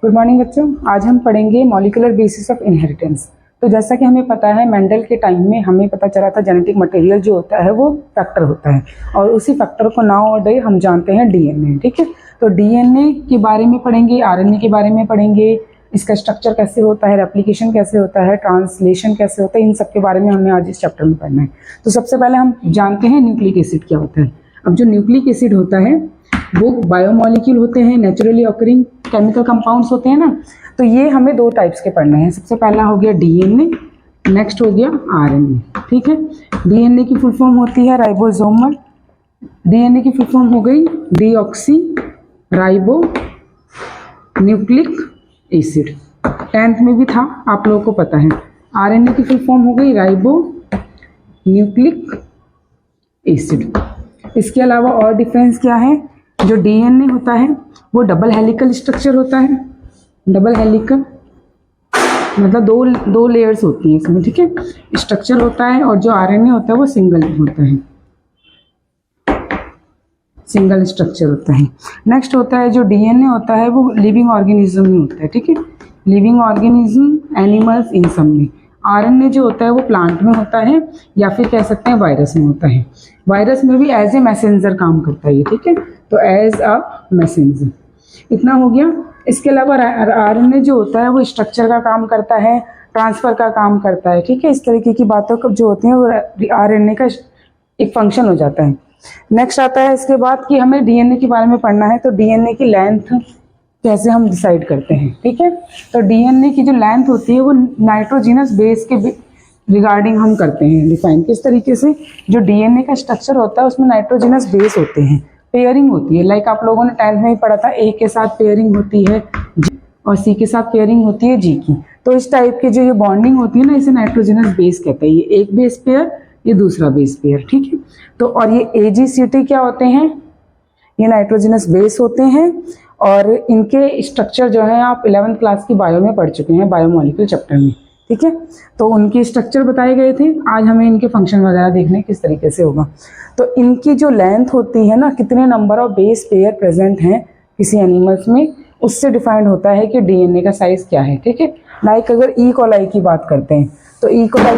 Good morning बच्चों। आज हम पढ़ेंगे मॉलिक्यूलर बेसिस ऑफ इनहेरिटेंस। तो जैसा कि हमें पता है, मेंडल के टाइम में हमें पता चला था जेनेटिक मटेरियल जो होता है वो फैक्टर होता है, और उसी फैक्टर को नाउ डे हम जानते हैं डीएनए। ठीक है, तो डीएनए के बारे में पढ़ेंगे, आरएनए के बारे में पढ़ेंगे, इसका स्ट्रक्चर कैसे होता है, रेप्लिकेशन कैसे होता है, ट्रांसलेशन कैसे होता है, इन सब के बारे में हमें आज इस चैप्टर में पढ़ना है। तो सबसे पहले हम जानते हैं न्यूक्लिक एसिड क्या होता है। अब जो न्यूक्लिक एसिड होता है वो बायोमॉलिक्यूल होते हैं, नेचुरली ऑकरिंग केमिकल कंपाउंड्स होते हैं ना। तो ये हमें दो टाइप्स के पढ़ने हैं। सबसे पहला हो गया डीएनए, नेक्स्ट हो गया आरएनए। ठीक है, डीएनए की फुल फॉर्म होती है राइबोसोमल, डीएनए की फुल फॉर्म हो गई deoxy ribo nucleic acid. 10th में भी था, आप लोगों को पता है। आरएनए की फुल फॉर्म हो गई राइबो न्यूक्लिक एसिड। इसके अलावा और डिफरेंस क्या है, जो डीएनए होता है वो डबल हेलिकल स्ट्रक्चर होता है। डबल हेलिकल मतलब दो लेयर्स होती हैं इसमें, ठीक है, स्ट्रक्चर होता है। और जो आरएनए होता है वो सिंगल होता है, सिंगल स्ट्रक्चर होता है। नेक्स्ट होता है जो डीएनए होता है वो लिविंग ऑर्गेनिज्म में होता है। ठीक है, लिविंग ऑर्गेनिज्म, एनिमल्स, इन सब में। आरएनए जो होता है वो प्लांट में होता है, या फिर कह सकते हैं वायरस में होता है। वायरस में भी एज ए मैसेंजर काम करता है ये। ठीक है, तो एज अ मैसेंजर। इतना हो गया। इसके अलावा आरएनए जो होता है वो स्ट्रक्चर का काम करता है, ट्रांसफर का काम करता है। ठीक है, इस तरीके की बातों को जो होती हैं वो आरएनए का एक फंक्शन हो जाता है। नेक्स्ट आता है इसके बाद कि हमें डीएनए के बारे में पढ़ना है। तो डीएनए की लेंथ कैसे हम डिसाइड करते हैं। ठीक है, तो डीएनए की जो लेंथ होती है वो नाइट्रोजिनस बेस के रिगार्डिंग हम करते हैं डिफाइन। किस तरीके से, जो डीएनए का स्ट्रक्चर होता है उसमें नाइट्रोजिनस बेस होते हैं, पेयरिंग होती है। लाइक आप लोगों ने 10th में ही पढ़ा था, ए के साथ पेयरिंग होती है जी, और सी के साथ पेयरिंग होती है जी की। तो इस टाइप की जो ये बॉन्डिंग होती है ना, इसे नाइट्रोजिनस बेस कहते हैं। ये एक बेस पेयर, ये दूसरा बेस पेयर। ठीक है, तो और ये एजीसीटी क्या होते हैं, ये नाइट्रोजिनस बेस होते हैं। और इनके स्ट्रक्चर जो है आप 11th क्लास की बायो में पढ़ चुके हैं, बायोमॉलिक्यूल चैप्टर में। ठीक है, तो उनके स्ट्रक्चर बताए गए थे। आज हमें इनके फंक्शन वगैरह देखने किस तरीके से होगा। तो इनकी जो लेंथ होती है ना, कितने number of base pair present हैं किसी एनिमल्स में, उससे डिफाइंड होता है कि डीएनए का साइज क्या है। ठीक है, लाइक अगर ई कोलाई की बात करते हैं तो ई कोलाई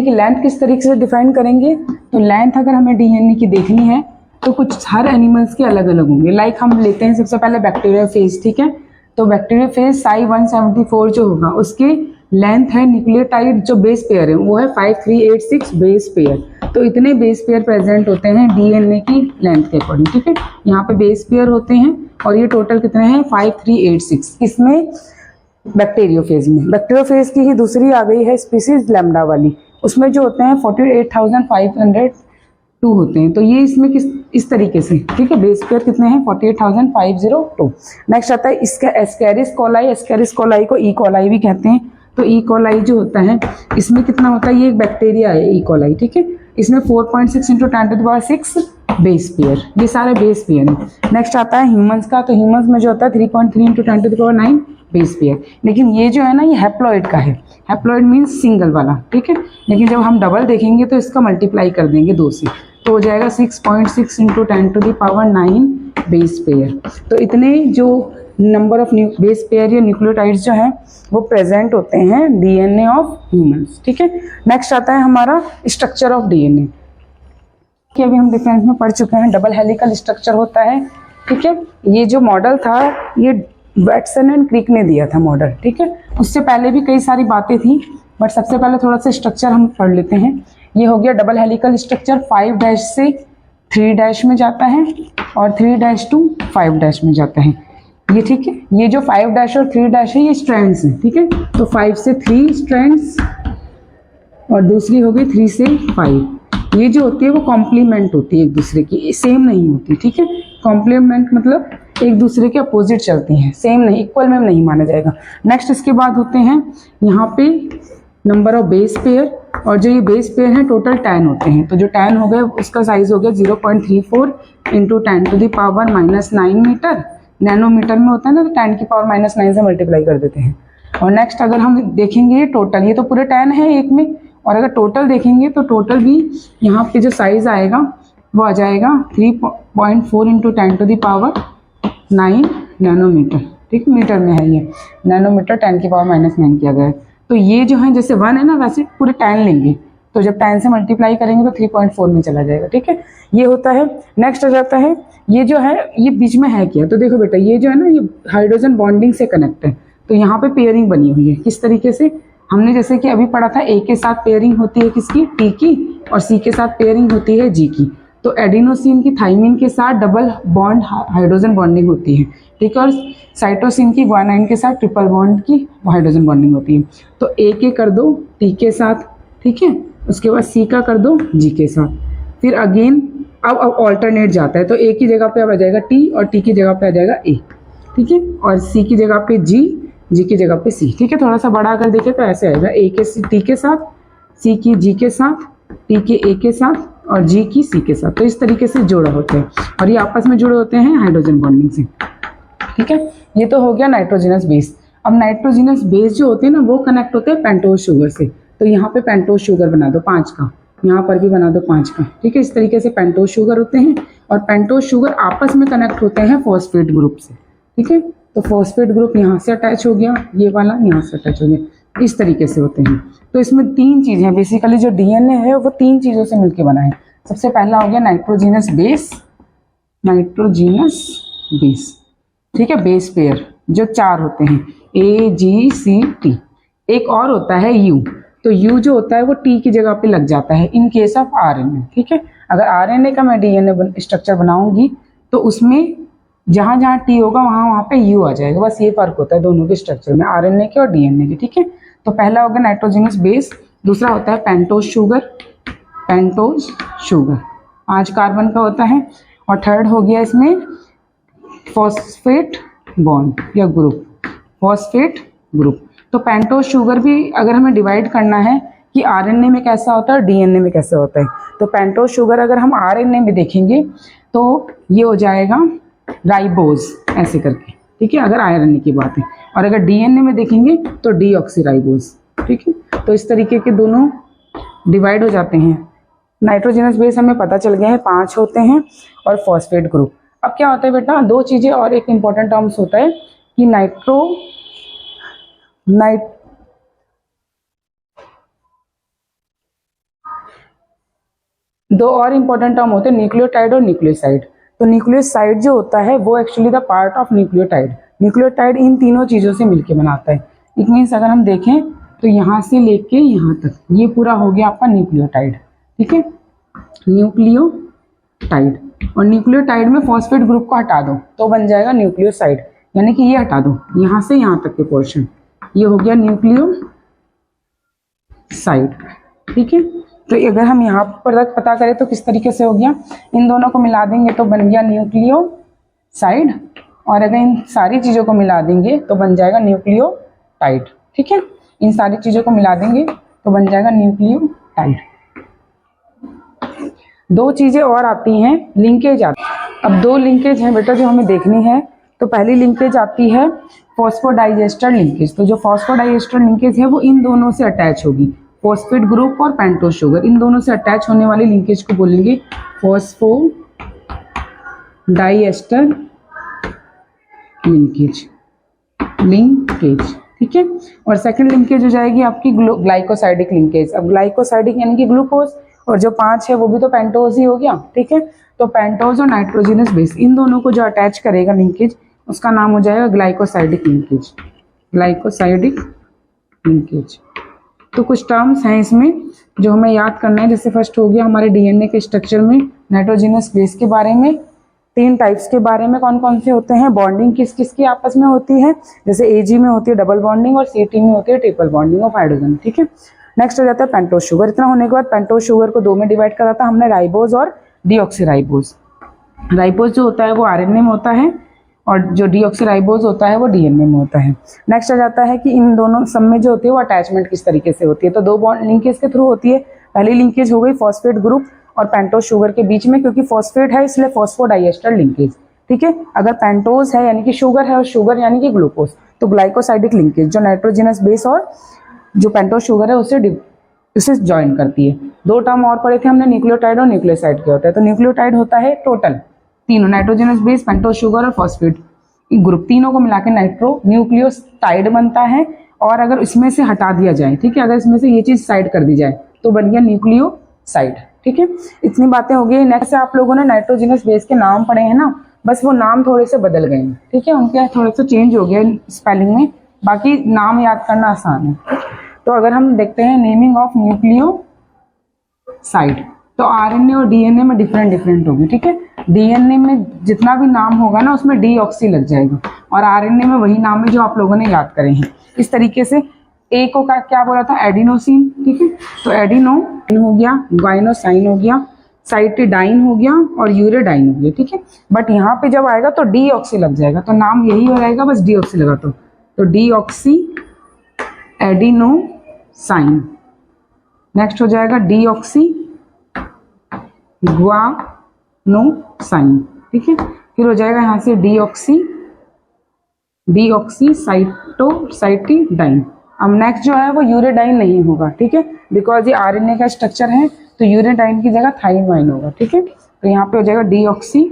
की लेंथ किस तरीके से डिफाइन करेंगे। तो लेंथ अगर हमें डीएनए की देखनी है तो कुछ हर एनिमल्स के अलग अलग होंगे। लाइक हम लेते हैं सबसे पहले बैक्टीरिया फेज। ठीक है, तो बैक्टीरिया फेज साई 174 जो होगा उसकी लेंथ है, न्यूक्लियोटाइड जो बेस पेयर है वो है 5386 बेस पेयर। तो इतने बेस पेयर प्रेजेंट होते हैं डीएनए की लेंथ के अकॉर्डिंग। ठीक है, यहाँ पे बेस पेयर होते हैं और ये टोटल कितने हैं 5386। इसमें बैक्टीरियोफेज में, बैक्टीरियोफेज की ही दूसरी आ गई है स्पीसीज लैम्डा वाली, उसमें जो होते हैं 48,502 होते हैं। तो ये इसमें इस तरीके से, ठीक है, बेस पेयर कितने हैं 48,502। नेक्स्ट आता है इसका एस्केरिस कोलाई। एस्केरिस कोलाई को ई कोलाई भी कहते हैं। तो ई कोलाई जो होता है इसमें कितना होता है, ये एक बैक्टीरिया है ई कोलाई। ठीक है, इसमें 4.6 × 10⁶ बेस पेयर, ये सारे बेस पेयर हैं। नेक्स्ट आता है ह्यूमंस का। तो ह्यूमंस में जो होता है 3.3 × 10⁹ बेस पेयर। लेकिन ये जो है ना, ये हैप्लॉइड का है। हैप्लॉइड मीन्स सिंगल वाला। ठीक है, लेकिन जब हम डबल देखेंगे तो इसका मल्टीप्लाई कर देंगे 2 से, तो हो जाएगा 6.6 × 10⁹ बेस पेयर। तो इतने जो नंबर ऑफ बेस पेयर या न्यूक्लियोटाइड्स जो हैं वो प्रेजेंट होते हैं डीएनए ऑफ ह्यूमंस। ठीक है, नेक्स्ट आता है हमारा स्ट्रक्चर ऑफ डीएनए कि अभी हम डिफरेंस में पढ़ चुके हैं। डबल हेलिकल स्ट्रक्चर होता है। ठीक है, ये जो मॉडल था ये वैटसन एंड क्रिक ने दिया था मॉडल। ठीक है, उससे पहले भी कई सारी बातें थी, बट सबसे पहले थोड़ा सा स्ट्रक्चर हम पढ़ लेते हैं। ये हो गया डबल हेलिकल स्ट्रक्चर, 5' से 3' में जाता है और 3' to 5' में जाता है ये। ठीक है, ये जो 5' और 3' है ये स्ट्रैंड्स हैं। ठीक है, तो 5 से 3 स्ट्रैंड्स और दूसरी हो गई 3 से 5। ये जो होती है वो कॉम्प्लीमेंट होती है एक दूसरे की, सेम नहीं होती। ठीक है, कॉम्प्लीमेंट मतलब एक दूसरे के अपोजिट चलती हैं, सेम नहीं, इक्वल में नहीं माना जाएगा। नेक्स्ट इसके बाद होते हैं यहाँ पे नंबर ऑफ बेस पेयर, और जो ये बेस पेयर हैं टोटल 10 होते हैं। तो जो 10 हो गए उसका साइज हो गया 0.34 × 10⁻⁹ मीटर। नैनोमीटर में होता है ना, तो 10⁻⁹ से मल्टीप्लाई कर देते हैं। और नेक्स्ट अगर हम देखेंगे टोटल, ये तो पूरे 10 है एक में, और अगर टोटल देखेंगे तो टोटल भी यहाँ पे जो साइज आएगा वो आ जाएगा 3.4 × 9 नैनोमीटर, ठीक है, मीटर में है ये, नैनोमीटर 10⁻⁹ किया गया है। तो ये जो है जैसे 1 है ना, वैसे पूरे 10 लेंगे, तो जब 10 से मल्टीप्लाई करेंगे तो 3.4 में चला जाएगा, ठीक है, ये होता है। नेक्स्ट आ जाता है, ये जो है ये बीच में है क्या, तो देखो बेटा ये जो है ना ये हाइड्रोजन बॉन्डिंग से कनेक्ट है, तो यहाँ पे पेयरिंग बनी हुई है। किस तरीके से, हमने जैसे कि अभी पढ़ा था ए के साथ पेयरिंग होती है किसकी, टी की, और सी के साथ पेयरिंग होती है जी की। तो एडिनोसिन की थाइमिन के साथ डबल बॉन्ड हाइड्रोजन बॉन्डिंग होती है, ठीक है, और साइटोसिन की ग्वानाइन के साथ ट्रिपल बॉन्ड की हाइड्रोजन बॉन्डिंग होती है। तो ए के कर दो टी के साथ, ठीक है, उसके बाद सी का कर दो जी के साथ, फिर अगेन अब ऑल्टरनेट जाता है, तो ए की जगह पे अब आ जाएगा टी और टी की जगह पे आ जाएगा ए, ठीक है, और सी की जगह पे जी, जी की जगह पे सी, ठीक है। थोड़ा सा बड़ा अगर देखें तो ऐसे आएगा, ए के टी के साथ, सी की जी के साथ, टी के ए के साथ और जी की सी के साथ। तो इस तरीके से जोड़ा होते हैं और ये आपस में जुड़े होते हैं हाइड्रोजन बॉन्डिंग से, ठीक है। ये तो हो गया नाइट्रोजिनस बेस। अब नाइट्रोजिनस बेस जो होते हैं ना वो कनेक्ट होते हैं पेंटोज शुगर से। तो यहाँ पे पेंटोज शुगर बना दो 5 का, यहाँ पर भी बना दो 5 का, ठीक है। इस तरीके से पेंटोज शुगर होते हैं और पेंटोज शुगर आपस में कनेक्ट होते हैं फॉस्फेट ग्रुप से, ठीक है। तो फॉस्फेट ग्रुप यहाँ से अटैच हो गया, ये वाला यहाँ से अटैच हो गया, इस तरीके से होते हैं। तो इसमें 3 चीज़ें हैं बेसिकली, जो डीएनए है वो 3 चीज़ों से मिलकर बना है। सबसे पहला हो गया नाइट्रोजिनस बेस, नाइट्रोजिनस बेस, ठीक है, बेस पेयर जो 4 होते हैं AGCT। एक और होता है यू, तो यू जो होता है वो टी की जगह पे लग जाता है इन केस ऑफ आरएनए, ठीक है। अगर आरएनए का मैं डीएनए स्ट्रक्चर बनाऊंगी तो उसमें जहां जहां टी होगा वहां वहां पे यू आ जाएगा, बस ये फर्क होता है दोनों के स्ट्रक्चर में, आरएनए के और डीएनए के, ठीक है। तो पहला होगा नाइट्रोजिनस बेस, दूसरा होता है pentose sugar, pentose sugar 5 carbon का होता है, और थर्ड हो गया इसमें फॉस्फेट बॉन्ड या ग्रुप, फॉस्फेट ग्रुप। तो पेंटोज शुगर भी अगर हमें डिवाइड करना है कि आरएनए में कैसा होता है और डीएनए में कैसा होता है, तो पेंटोज शुगर अगर हम आरएनए में देखेंगे तो ये हो जाएगा राइबोज ऐसे करके, ठीक है, अगर आरएनए की बात है, और अगर डीएनए में देखेंगे तो डीऑक्सीराइबोज, ठीक है। तो इस तरीके के दोनों डिवाइड हो जाते हैं। नाइट्रोजिनस बेस हमें पता चल गया है 5 होते हैं और फॉस्फेट ग्रुप। अब क्या होता है बेटा, 2 चीजें और एक इंपॉर्टेंट टर्म्स होता है कि दो और इंपॉर्टेंट टर्म होते हैं न्यूक्लियोटाइड और न्यूक्लियोसाइड। तो न्यूक्लियोसाइड जो होता है वो actually the part of nucleotide, nucleotide इन तीनों चीजों से मिलकर बनाता है। इट मीन्स अगर हम देखें तो यहाँ से लेके यहाँ तक ये पूरा हो गया आपका न्यूक्लियोटाइड, ठीक है, न्यूक्लियोटाइड। और न्यूक्लियोटाइड में फॉस्फेट ग्रुप को हटा दो तो बन जाएगा न्यूक्लियोसाइड, यानी कि ये हटा दो यहाँ से यहाँ तक के पोर्शन, ये हो गया न्यूक्लियोसाइड, ठीक है। तो अगर हम यहाँ पर तक पता करें तो किस तरीके से हो गया, इन दोनों को मिला देंगे तो बन गया न्यूक्लियोसाइड, और अगर इन सारी चीज़ों को मिला देंगे तो बन जाएगा न्यूक्लियोटाइड, ठीक है। इन सारी चीज़ों को मिला देंगे तो बन जाएगा न्यूक्लियोटाइड। 2 चीज़ें और आती हैं, लिंकेज आती है। अब 2 लिंकेज हैं बेटा जो हमें देखनी है। तो पहली लिंकेज आती है फॉस्फोडाइएस्टर लिंकेज। तो जो फॉस्फोडाइएस्टर लिंकेज है वो इन दोनों से अटैच होगी, फॉस्फेट ग्रुप और पेंटोज शुगर, इन दोनों से अटैच होने वाली लिंकेज को बोलेंगे फॉस्फोडाइएस्टर लिंकेज, ठीक है। और सेकंड लिंकेज हो जाएगी आपकी ग्लाइकोसाइडिक लिंकेज। अब ग्लाइकोसाइडिक यानी कि ग्लूकोज, और जो 5 है वो भी तो पेंटोज ही हो गया, ठीक है। तो पेंटोज और नाइट्रोजिनस बेस इन दोनों को जो अटैच करेगा लिंकेज उसका नाम हो जाएगा ग्लाइकोसाइडिक लिंकेज, ग्लाइकोसाइडिक लिंकेज। तो कुछ टर्म्स हैं इसमें जो हमें याद करना है। जैसे फर्स्ट हो गया हमारे डीएनए के स्ट्रक्चर में नाइट्रोजिनस बेस के बारे में, 3 टाइप्स के बारे में कौन कौन से होते हैं, बॉन्डिंग किस किस की आपस में होती है, जैसे एजी में होती है डबल बॉन्डिंग और सीटी में होती है ट्रिपल बॉन्डिंग ऑफ हाइड्रोजन, ठीक है। नेक्स्ट हो जाता है पेंटोज शुगर। इतना होने के बाद पेंटोज शुगर को 2 में डिवाइड करा था हमने, राइबोज और डीऑक्सीराइबोज। राइबोज जो होता है वो आरएनए में होता है और जो डीऑक्सीराइबोज होता है वो डीएनए में होता है। नेक्स्ट आ जाता है कि इन दोनों सब में जो होती है वो अटैचमेंट किस तरीके से होती है। तो 2 बॉन्ड लिंकेज के थ्रू होती है। पहली लिंकेज हो गई फॉस्फेट ग्रुप और पेंटोज शुगर के बीच में, क्योंकि फॉस्फेट है इसलिए फॉस्फोडाइएस्टर लिंकेज, ठीक है। अगर पेंटोज है यानी कि शुगर है और शुगर यानी कि ग्लूकोज, तो ग्लाइकोसाइडिक लिंकेज जो नाइट्रोजिनस बेस और जो पेंटोज शुगर है उसे ज्वाइन करती है। 2 टर्म और पढ़े थे हमने, न्यूक्लियोटाइड और न्यूक्लियोसाइड के होता है। तो न्यूक्लियोटाइड होता है टोटल तीनों, नाइट्रोजिनस बेस, पेंटोज शुगर और फॉस्फेट ग्रुप, तीनों को मिला के नाइट्रो न्यूक्लियोसाइड बनता है। और अगर इसमें से हटा दिया जाए, ठीक है, अगर इसमें से ये चीज साइड कर दी जाए तो बन गया न्यूक्लियोसाइड। ठीक है, इतनी बातें हो गई। नेक्स्ट आप लोगों ने नाइट्रोजनस बेस के नाम पढ़े हैं ना, बस वो नाम थोड़े से बदल गए हैं, ठीक है, उनके थोड़े से चेंज हो गया स्पेलिंग में, बाकी नाम याद करना आसान है। तो अगर हम देखते हैं नेमिंग ऑफ न्यूक्लियोसाइड, तो आरएनए और डीएनए में डिफरेंट होगी। ठीक है, डीएनए में जितना भी नाम होगा ना उसमें डीऑक्सी लग जाएगा, और आरएनए में वही नाम है जो आप लोगों ने याद करे हैं। इस तरीके से ए को क्या बोला था, एडिनोसिन। ठीक है, तो एडिनो हो गया, गाइनोसाइन हो गया, साइटिडाइन हो गया और यूरेडाइन हो गया। ठीक है, बट यहाँ पे जब आएगा तो डीऑक्सी लग जाएगा, तो नाम यही हो जाएगा, बस डीऑक्सी लगा तो डीऑक्सी एडिनोसाइन। नेक्स्ट हो जाएगा डीऑक्सी गुआनोसाइन। ठीक है, फिर हो जाएगा यहाँ से डीऑक्सी साइटिडाइन। अब नेक्स्ट जो है वो यूरेडाइन नहीं होगा, ठीक है, बिकॉज ये आरएनए का स्ट्रक्चर है, तो यूरेडाइन की जगह थाइमाइन होगा। ठीक है, तो यहाँ पे हो जाएगा डीऑक्सी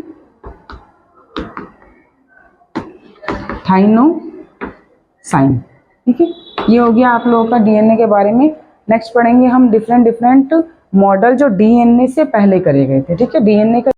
थाइनोसाइन। ठीक है, ये हो गया आप लोगों का डीएनए के बारे में। नेक्स्ट पढ़ेंगे हम डिफरेंट मॉडल जो डीएनए से पहले करे गए थे। ठीक है, डीएनए का